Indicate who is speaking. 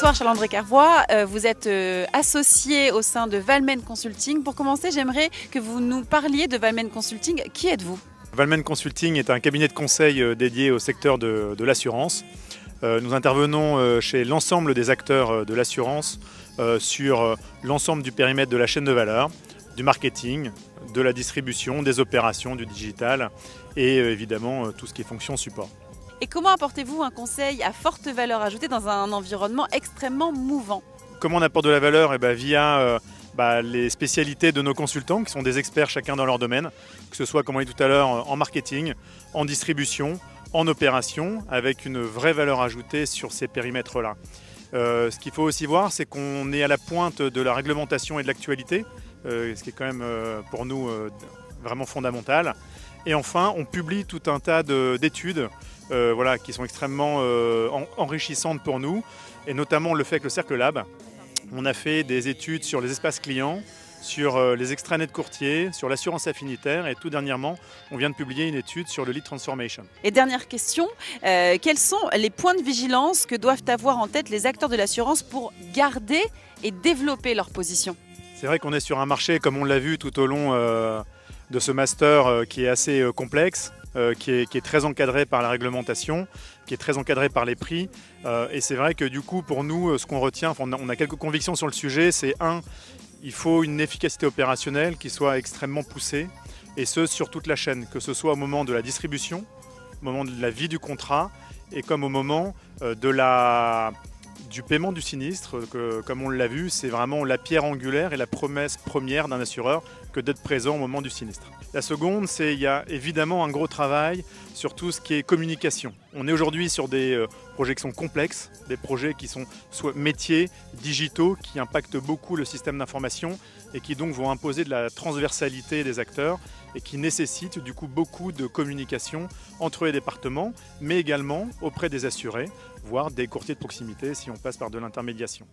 Speaker 1: Bonsoir Charles-André Carvois, vous êtes associé au sein de Valmen Consulting. Pour commencer, j'aimerais que vous nous parliez de Valmen Consulting. Qui êtes-vous?
Speaker 2: Valmen Consulting est un cabinet de conseil dédié au secteur de l'assurance. Nous intervenons chez l'ensemble des acteurs de l'assurance sur l'ensemble du périmètre de la chaîne de valeur, du marketing, de la distribution, des opérations, du digital et évidemment tout ce qui est fonction support.
Speaker 1: Et comment apportez-vous un conseil à forte valeur ajoutée dans un environnement extrêmement mouvant?
Speaker 2: Comment on apporte de la valeur? Via les spécialités de nos consultants qui sont des experts chacun dans leur domaine, que ce soit, comme on dit tout à l'heure, en marketing, en distribution, en opération, avec une vraie valeur ajoutée sur ces périmètres-là. Ce qu'il faut aussi voir, c'est qu'on est à la pointe de la réglementation et de l'actualité, ce qui est quand même pour nous vraiment fondamental. Et enfin, on publie tout un tas d'études qui sont extrêmement enrichissantes pour nous, et notamment le fait que le Cercle Lab, on a fait des études sur les espaces clients, sur les extranets de courtiers, sur l'assurance affinitaire, et tout dernièrement, on vient de publier une étude sur le lead transformation.
Speaker 1: Et dernière question, quels sont les points de vigilance que doivent avoir en tête les acteurs de l'assurance pour garder et développer leur position?
Speaker 2: C'est vrai qu'on est sur un marché, comme on l'a vu tout au long de ce master, qui est assez complexe, qui est très encadré par la réglementation, qui est très encadré par les prix. Et c'est vrai que du coup, pour nous, ce qu'on retient, on a quelques convictions sur le sujet, c'est il faut une efficacité opérationnelle qui soit extrêmement poussée, et ce sur toute la chaîne, que ce soit au moment de la distribution, au moment de la vie du contrat, et comme au moment du paiement du sinistre, que, comme on l'a vu, c'est vraiment la pierre angulaire et la promesse première d'un assureur que d'être présent au moment du sinistre. La seconde, il y a évidemment un gros travail sur tout ce qui est communication. On est aujourd'hui sur des projets qui sont complexes, des projets qui sont soit métiers, digitaux, qui impactent beaucoup le système d'information et qui donc vont imposer de la transversalité des acteurs et qui nécessitent du coup beaucoup de communication entre les départements, mais également auprès des assurés, voire des courtiers de proximité si on passe par de l'intermédiation.